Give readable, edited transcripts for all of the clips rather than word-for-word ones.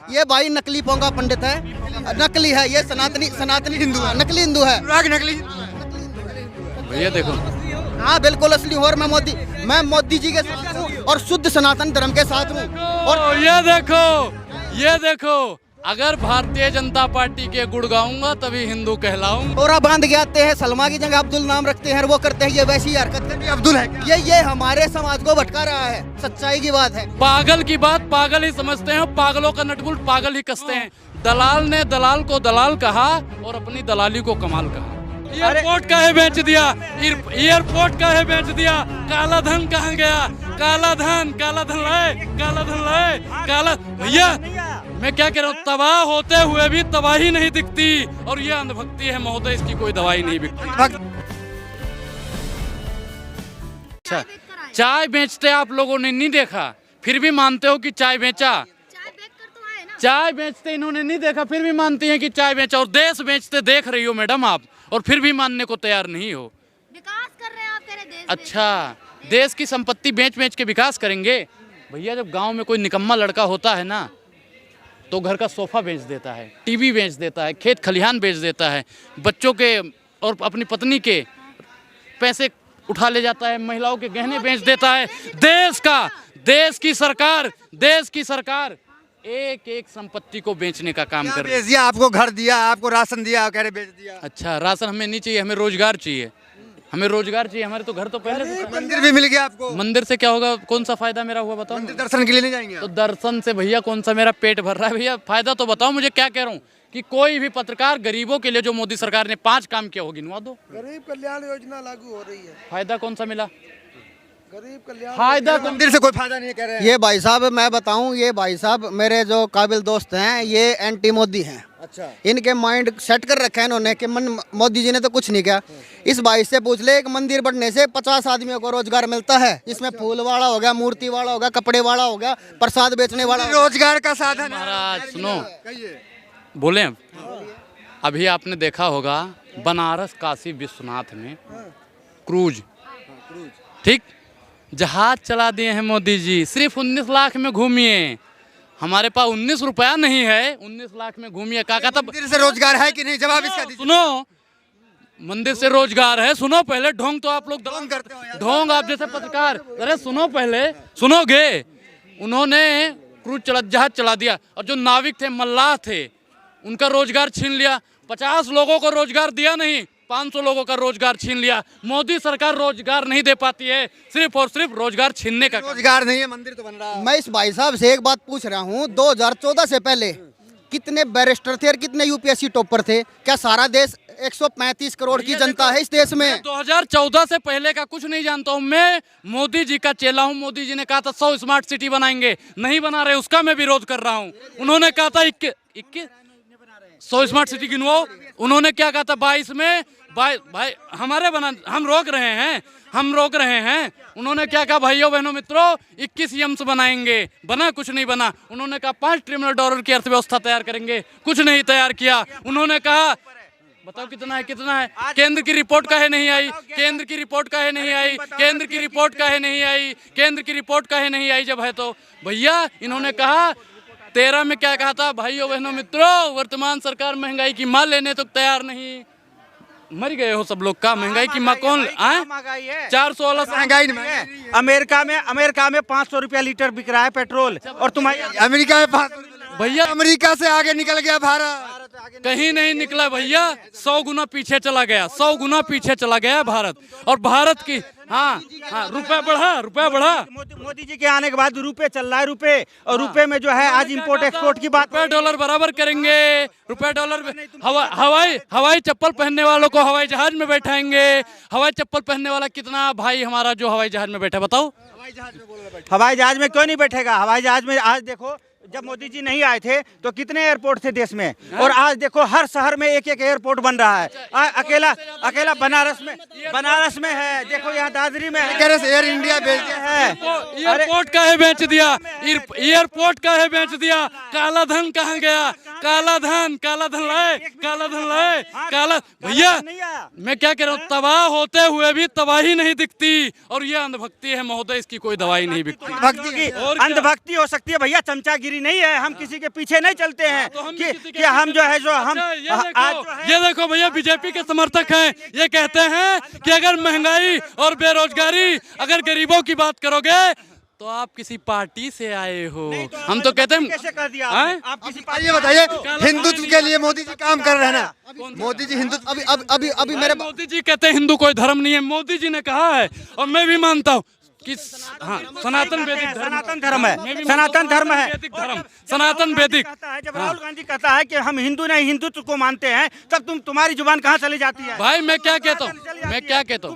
ये भाई नकली पोंगा पंडित है, नकली है, ये सनातनी हिंदू है, नकली हिंदू है। नकली भैया देखो, हाँ बिल्कुल असली हूँ, और मैं मोदी जी के साथ हूँ और शुद्ध सनातन धर्म के साथ हूँ। और ये देखो, अगर भारतीय जनता पार्टी के गुण गाऊंगा तभी हिंदू कहलाऊंगा। बोरा बांध के आते हैं, सलमा की जगह अब्दुल नाम रखते हैं, वो करते हैं, ये वैसी हरकत करते हैं। अब्दुल है। ये हमारे समाज को भटका रहा है, सच्चाई की बात है। पागल की बात पागल ही समझते हैं, पागलों का नटबुल पागल ही कसते हैं। दलाल ने दलाल को दलाल कहा और अपनी दलाली को कमाल कहा। एयरपोर्ट का है बेच दिया, एयरपोर्ट का है बेच दिया। काला धन कहाँ गया? काला धन लाए। भैया मैं क्या कह रहा हूँ, तबाह होते हुए भी तबाही नहीं दिखती, और ये अंधभक्ति है महोदय, इसकी कोई दवाई नहीं बिकती। अच्छा, चाय बेचते आप लोगों ने नहीं देखा, फिर भी मानते हो कि चाय बेचा? चाय बेचते इन्होंने नहीं देखा, फिर भी मानती हैं कि चाय बेचा। और देश बेचते देख रही हो मैडम आप, और फिर भी मानने को तैयार नहीं हो। विकास कर रहे हैं आप तेरे देश। अच्छा, देश की संपत्ति बेच के विकास करेंगे? भैया जब गांव में कोई निकम्मा लड़का होता है ना, तो घर का सोफा बेच देता है, टीवी बेच देता है, खेत खलिहान बेच देता है, बच्चों के और अपनी पत्नी के पैसे उठा ले जाता है, महिलाओं के गहने बेच देता है। देश की सरकार एक एक संपत्ति को बेचने का काम कर रही है। दिया आपको, घर दिया आपको, राशन दिया, कह रहे बेच दिया। अच्छा, राशन हमें नहीं चाहिए, हमें रोजगार चाहिए, हमारे तो घर तो पहले से। मंदिर भी मिल गया आपको। मंदिर से क्या होगा? कौन सा फायदा मेरा हुआ बताओ? मंदिर दर्शन के लिए नहीं जाएंगे तो दर्शन से भैया कौन सा मेरा पेट भर रहा है? भैया फायदा तो बताओ मुझे। क्या कह रहा हूँ कि कोई भी पत्रकार गरीबों के लिए जो मोदी सरकार ने 5 काम किया होगी, गिनवा दो। गरीब कल्याण योजना लागू हो रही है। फायदा कौन सा मिला? गरीब कल्याण फायदा मंदिर से कोई फायदा नहीं कह रहे हैं। ये भाई साहब मैं बताऊं, ये भाई साहब मेरे जो काबिल दोस्त हैं, ये एंटी मोदी हैं। अच्छा, इनके माइंड सेट कर रखा है इन्होंने कि मोदी जी ने तो कुछ नहीं किया। इस भाई से पूछ ले, एक मंदिर बनने से 50 आदमियों को रोजगार मिलता है, जिसमें फूल वाला हो गया, मूर्ति वाला हो गया, कपड़े वाला हो गया, प्रसाद बेचने वाला हो गया। रोजगार का साधन है। महाराज सुनो, बोले अभी आपने देखा होगा बनारस काशी विश्वनाथ में क्रूज, ठीक, जहाज चला दिए हैं मोदी जी। सिर्फ 19 लाख में घूमिए, हमारे पास 19 रुपया नहीं है, 19 लाख में घूमिए। काका तब मंदिर से रोजगार है कि नहीं, जवाब इसका दीजिए। सुनो, मंदिर से रोजगार है, सुनो पहले। ढोंग तो आप लोग ढोंग करते हो यार। ढोंग आप जैसे पत्रकार, अरे सुनो पहले, सुनोगे। उन्होंने क्रूज जहाज चला दिया, और जो नाविक थे, मल्लाह थे, उनका रोजगार छीन लिया। 50 लोगों को रोजगार दिया नहीं, 500 लोगों का रोजगार छीन लिया। मोदी सरकार रोजगार नहीं दे पाती है, सिर्फ और सिर्फ रोजगार छीनने का। रोजगार नहीं है, मंदिर तो बन रहा है। मैं इस भाई साहब से एक बात पूछ रहा हूँ, 2014 से पहले कितने बैरिस्टर थे और कितने यूपीएससी टॉपर थे? क्या सारा देश 135 करोड़ की जनता है इस देश में? 2014 से पहले का कुछ नहीं जानता हूँ, मैं मोदी जी का चेला हूँ। मोदी जी ने कहा था 100 स्मार्ट सिटी बनाएंगे, नहीं बना रहे, उसका मैं विरोध कर रहा हूँ। उन्होंने कहा था 100 स्मार्ट सिटी गिनवाओ। उन्होंने क्या कहा था 22 में, भाई हमारे बना, हम रोक रहे हैं। उन्होंने क्या कहा भाइयों बहनों मित्रों, 21 यम्स बनाएंगे, बना कुछ नहीं बना। उन्होंने कहा $5 ट्रिलियन की अर्थव्यवस्था तैयार करेंगे, कुछ नहीं तैयार किया। उन्होंने कहा बताओ कितना है? केंद्र की रिपोर्ट काहे नहीं आई? केंद्र की रिपोर्ट काहे नहीं आई जब है तो? भैया इन्होंने कहा 13 में क्या कहा था भाइयों बहनों मित्रों, वर्तमान सरकार महंगाई की मां लेने तो तैयार नहीं। मर गए हो सब लोग का, महंगाई की मां कौन? 416 महंगाई नहीं है। अमेरिका में 500 रुपया लीटर बिक रहा है पेट्रोल, और तुम्हारे अमेरिका में 500 भैया, अमेरिका से आगे निकल गया भारत। कहीं नहीं निकला भैया, 100 गुना पीछे चला गया भारत। और भारत की रुपया बढ़ा। मोदी जी के आने के बाद रुपए चल रहा है, और रुपए में जो है आज इंपोर्ट एक्सपोर्ट की बात। रुपया डॉलर बराबर करेंगे, रुपया डॉलर में हवाई चप्पल पहनने वालों को हवाई जहाज में बैठाएंगे। हवाई चप्पल पहनने वाला कितना भाई हमारा जो हवाई जहाज में बैठा, बताओ? हवाई जहाज में क्यों नहीं बैठेगा? हवाई जहाज में आज देखो, जब मोदी जी नहीं आए थे तो कितने एयरपोर्ट थे देश में, और आज देखो हर शहर में एक एयरपोर्ट बन रहा है। अकेला बनारस में है, देखो यहाँ दादरी में है। एयर इंडिया बेच दिया है। एयरपोर्ट का है बेच दिया। काला धन कहाँ गया? काला धन लाए। भैया मैं क्या कह रहा हूँ, तबाह होते हुए भी तबाही नहीं दिखती, और ये अंधभक्ति है महोदय, इसकी कोई दवाई नहीं बिकती। अंधभक्ति हो सकती है भैया, चमचागिरी नहीं है, हम किसी के पीछे नहीं चलते हैं कि हम जो है जो हम ये देखो भैया बीजेपी के समर्थक हैं, ये कहते हैं कि अगर महंगाई और बेरोजगारी, अगर गरीबों की बात करोगे तो आप किसी पार्टी से आए हो। हम तो कहते हैं कैसे कर दिया हैं? आप किसी ये बताइए, हिंदुत्व के लिए मोदी जी काम कर रहे हैं ना? मोदी जी हिंदुत्व अभी मेरे मोदी जी कहते हैं हिंदू कोई धर्म नहीं है, मोदी जी ने कहा है और मैं भी मानता हूँ कि हाँ सनातन वैदिक धर्म, सनातन धर्म है, सनातन धर्म है, वैदिक धर्म, सनातन वैदिक। जब राहुल गांधी कहता है कि हम हिंदू नहीं हिंदुत्व को मानते हैं, तब तुम्हारी जुबान कहाँ चली जाती है? भाई मैं क्या कहता हूँ, मैं क्या कहता हूँ,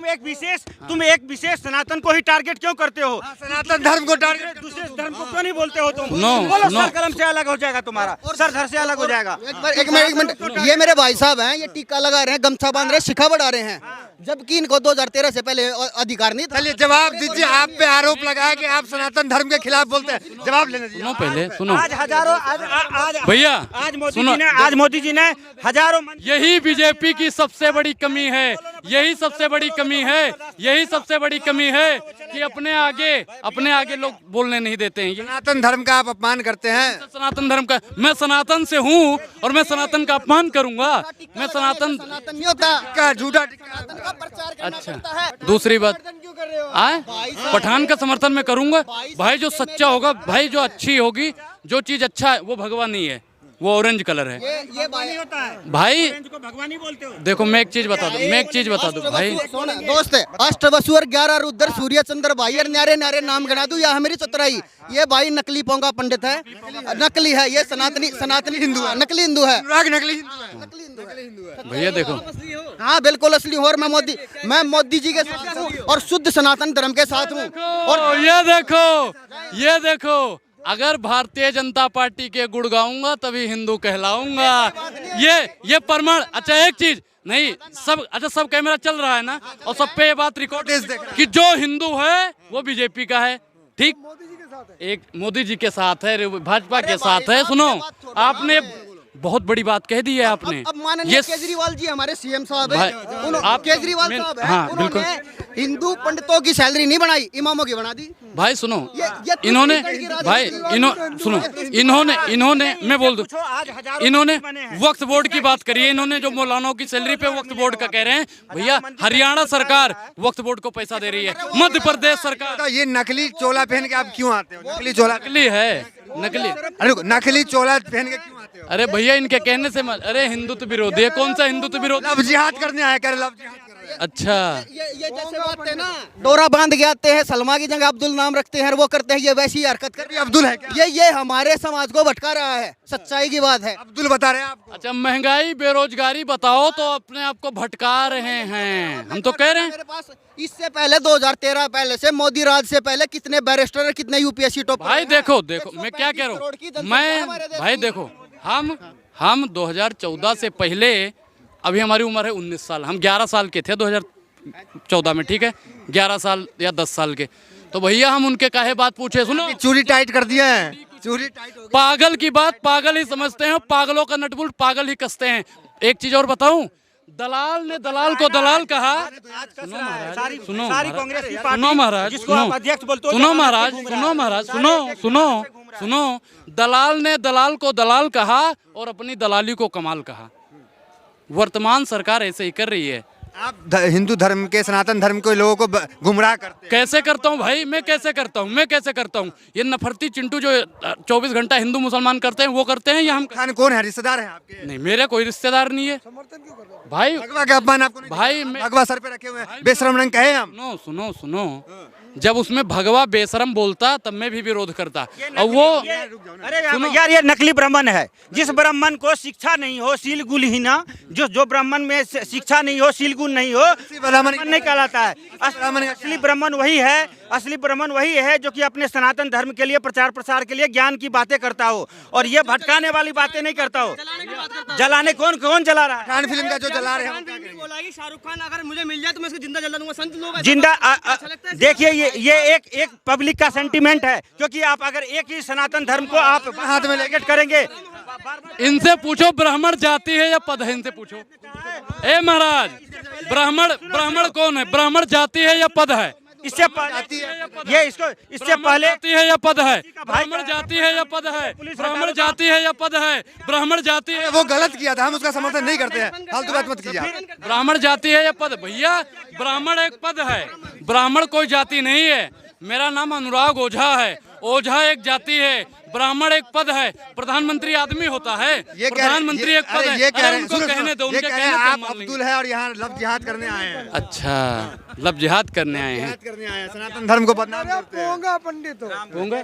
तुम एक विशेष सनातन को ही टारगेट क्यों करते हो? सनातन धर्म को टारगेट, दूसरे धर्म को क्यों नहीं बोलते हो तुम? नो, बोलो नो। सर कलम से अलग हो जाएगा तुम्हारा, सर धर से अलग हो जाएगा। एक मिनट, ये मेरे भाई साहब हैं, ये टीका लगा रहे हैं, गमछा बांध रहे हैं, शिखा बढ़ा रहे हैं, जबकि इनको 2013 से पहले अधिकार नहीं था। चलिए जवाब दीजिए, आप पे आरोप लगा है कि आप सनातन धर्म के खिलाफ बोलते हैं, जवाब लेना चाहिए। सुनो पहले सुनो आज हजारों आज भैया, आज मोदी जी ने हजारों यही बीजेपी की सबसे बड़ी कमी है, यही सबसे बड़ी कमी है, यही सबसे बड़ी कमी है कि अपने आगे लोग बोलने नहीं देते हैं। सनातन धर्म का आप अपमान करते हैं। सनातन धर्म का, मैं सनातन से हूँ और मैं सनातन का अपमान करूंगा? मैं सनातन सनातन नहीं होता, का झूठा सनातन का प्रचार करना अच्छा पड़ता है। दूसरी बात क्यों कर रहे हो? आए पठान का समर्थन मैं करूंगा। भाई जो सच्चा होगा, भाई जो अच्छी होगी, जो चीज अच्छा है वो भगवान नहीं है, वो ऑरेंज कलर है ये भाई होता है भाई। को भगवान ही बोलते हो। देखो मैं एक चीज बता दूं भाई, दोस्त है, अष्टवसु और 11 रुद्र सूर्य चंद्र भाई और न्यारे न्यारे नाम गिना दूं या हमारी चतुराई। ये भाई नकली पोंगा पंडित है, नकली है, ये सनातनी हिंदू है, नकली हिंदू है, नकली हिंदू है। भैया देखो हाँ बिल्कुल असली हूँ, और मैं मोदी जी के साथ हूँ और शुद्ध सनातन धर्म के साथ हूँ। और ये देखो अगर भारतीय जनता पार्टी के गुण गाऊंगा तभी हिंदू कहलाऊंगा। ये प्रमाण। अच्छा एक चीज नहीं, सब कैमरा चल रहा है ना, और सब पे ये बात रिकॉर्ड कि जो हिंदू है वो बीजेपी का है, ठीक? एक मोदी जी के साथ है, भाजपा के साथ है। सुनो, आपने बहुत बड़ी बात कह दी है आपने। अब माननीय केजरीवाल जी हमारे सीएम साहब हैं, आप केजरीवाल साहब हैं, हाँ, उन्होंने हिंदू पंडितों की सैलरी नहीं बढ़ाई, इमामों की बढ़ा दी। भाई सुनो, ये इन्होंने भाई इन्होंने मैं बोल दूं, इन्होंने वक्फ बोर्ड की बात करी है, इन्होंने जो मौलानाओं की सैलरी पे वक्फ बोर्ड का कह रहे हैं। भैया हरियाणा सरकार वक्फ बोर्ड को पैसा दे रही है, मध्य प्रदेश सरकार। तो ये नकली चोला पहन के आप क्यों आते हो? नकली चोला, नकली है, नकली। अरे नकली चोला पहन के क्यों आते हो? अरे भैया इनके कहने से अरे हिंदुत्व विरोधी है, कौन सा हिंदुत्व विरोधी? लव जिहाद करने आया कर, लव जिहाद कर रहे हैं। अच्छा ये जैसे बात है ना, डोरा बांध के आते हैं, सलमा की जगह अब्दुल नाम रखते हैं, वो करते हैं, ये वैसी हरकत कर रही है। अब्दुल है क्या? ये हमारे समाज को भटका रहा है, सच्चाई की बात है। अब्दुल बता रहे हैं आपको। अच्छा, महंगाई बेरोजगारी बताओ तो अपने आप को भटका रहे हैं। हम तो कह रहे हैं मेरे पास इससे पहले 2013 पहले से मोदी राज से पहले कितने बैरिस्टर, कितने यूपीएससी टॉप। भाई देखो मैं क्या कह रहा हूँ, मैं भाई देखो हम 2014 से पहले, अभी हमारी उम्र है 19 साल, हम 11 साल के थे 2014 में, ठीक है, 11 साल या 10 साल के। तो भैया हम उनके काहे बात पूछे? सुनो, चूड़ी टाइट कर दिए हैं, चूड़ी टाइट हो गई। पागल की बात पागल ही समझते हैं, पागलों का नटबुल पागल ही कसते हैं। एक चीज और बताऊं, दलाल ने दलाल को दलाल कहा। सुनो महाराज, सुनो महाराज, सुनो महाराज, सुनो, दलाल ने दलाल को दलाल कहा और अपनी दलाली को कमाल कहा। वर्तमान सरकार ऐसे ही कर रही है। आप हिंदू धर्म के, सनातन धर्म के लोगों को गुमराह करते हैं। कैसे करता हूँ भाई, मैं कैसे करता हूँ? ये नफरती चिंटू जो 24 घंटा हिंदू मुसलमान करते हैं वो करते हैं, या हम? खान कौन है? रिश्तेदार हैं आपके? नहीं, मेरे कोई रिश्तेदार नहीं है भाई। भगवा का अपमान आपको नहीं? भाई भगवा सर पे रखे हुए हैं, बेशरम रंग कहे हम। सुनो, जब उसमें भगवा बेशरम बोलता तब मैं भी विरोध करता। और वो अरे यार ये नकली ब्राह्मण है। जिस ब्राह्मण को शिक्षा नहीं हो, सीलगुल ही ना, जो ब्राह्मण में शिक्षा नहीं हो, सीलगुल नहीं हो, ब्राह्मण नहीं कहलाता है। असली ब्राह्मण वही है जो कि अपने सनातन धर्म के लिए प्रचार प्रसार के लिए ज्ञान की बातें करता हो, और ये भटकाने वाली बातें नहीं करता हो। जलाने कौन जला रहा है? खान फिल्म का जो जला रहे हैं, शाहरुख खान अगर मुझे मिल जाए तो मैं इसको जिंदा जला दूंगा। संत लोग जिंदा देखिए, ये एक पब्लिक का सेंटीमेंट है, क्योंकि आप अगर एक ही सनातन धर्म को आप हाथ में लेकर करेंगे। इनसे पूछो ब्राह्मण जाति है या पद है, इनसे पूछो। ए महाराज, ब्राह्मण कौन है? ब्राह्मण जाति है या पद है? इससे पहले ये इसको इससे पहले जाति है या पद है, का भाई ब्राह्मण का- जाति है या पद है, पुलिस ब्राह्मण हटाओ। जाति है या पद है, ब्राह्मण जाति है, वो गलत किया था, हम उसका समर्थन नहीं करते हैं, फालतू बात मत कीजिए आप। ब्राह्मण जाति है या पद। भैया ब्राह्मण एक पद है, ब्राह्मण कोई जाति नहीं है। मेरा नाम अनुराग ओझा है, ओझा एक जाति है, ब्राह्मण एक पद है। प्रधानमंत्री आदमी होता है, प्रधानमंत्री एक पद है। ये कह अरे रहे हैं, उनको सुनो, कहने दो, ये उनके कह रहे कहने हैं से आप मान लेंगे। अब्दुल है और यहाँ लव जिहाद करने आए हैं, अच्छा, लब जिहाद करने आए हैं। जिहाद करने आए हैं, सनातन धर्म को बदनाम करते हैं। होंगे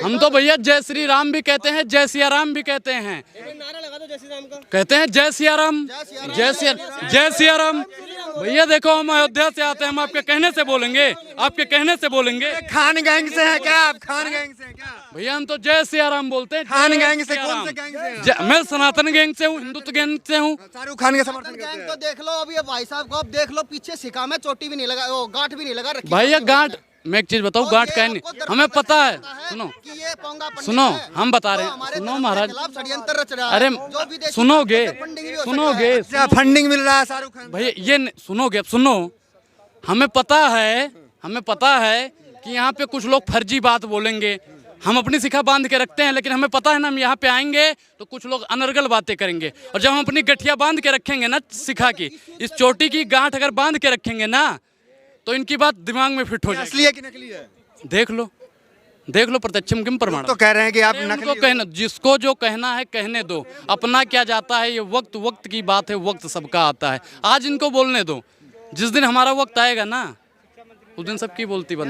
हम तो भैया जय श्री राम भी कहते हैं, जय सिया राम भी कहते हैं, नारा लगा दो जय श्री राम का। कहते हैं जय सिया राम, जय सिया राम। भैया देखो हम अयोध्या से आते हैं, हम आपके कहने से बोलेंगे, आपके कहने से बोलेंगे। खान गैंग से है क्या आप? खान गैंग से हैं क्या? भैया हम तो जय सिया राम बोलते हैं। खान जय गैंग से सिया कौन राम। से गैंग से हैं? मैं सनातन गैंग से हूँ, हिंदुत्व गैंग से हूँ। शाहरुख खान के समर्थन करते गैंग हैं। को देख लो, अभी ये भाई साहब को अब देख लो, पीछे सिका में चोटी भी नहीं लगा, वो गांठ भी नहीं लगा रखी। भैया गांठ, मैं एक चीज बताऊँ, गांठ कह नहीं, हमें पता है। सुनो कि ये पोंगा पंडित सुनो, है, हम बता रहे तो हैं, हमारे सुनो धर्म के महाराज। खिलाफ षड्यंत्र रच रहा है। अरे जो विदेशी सुनोगे, फंडिंग भी हो सकता सुनोगे, है। क्या फंडिंग मिल रहा है शाहरुख खान? भैया ये सुनोगे, अब सुनो, हमें पता है कि यहाँ पे कुछ लोग फर्जी बात बोलेंगे। हम अपनी शिखा बांध के रखते हैं, लेकिन हमें पता है ना, हम यहाँ पे आएंगे तो कुछ लोग अनर्गल बातें करेंगे। और जब हम अपनी गठिया बांध के रखेंगे ना, शिखा की इस चोटी की गांठ अगर बांध के रखेंगे ना, तो इनकी बात दिमाग में फिट हो जाएगी। असली है कि नकली है? देख लो प्रत्यक्षम किम प्रमाण। तो कह रहे हैं कि आप अरे नकली उनको कहना, जिसको जो कहना है कहने दो, अपना क्या जाता है, ये वक्त की बात है, वक्त सबका आता है। आज इनको बोलने दो, जिस दिन हमारा वक्त आएगा ना, उस दिन सबकी बोलती बंद।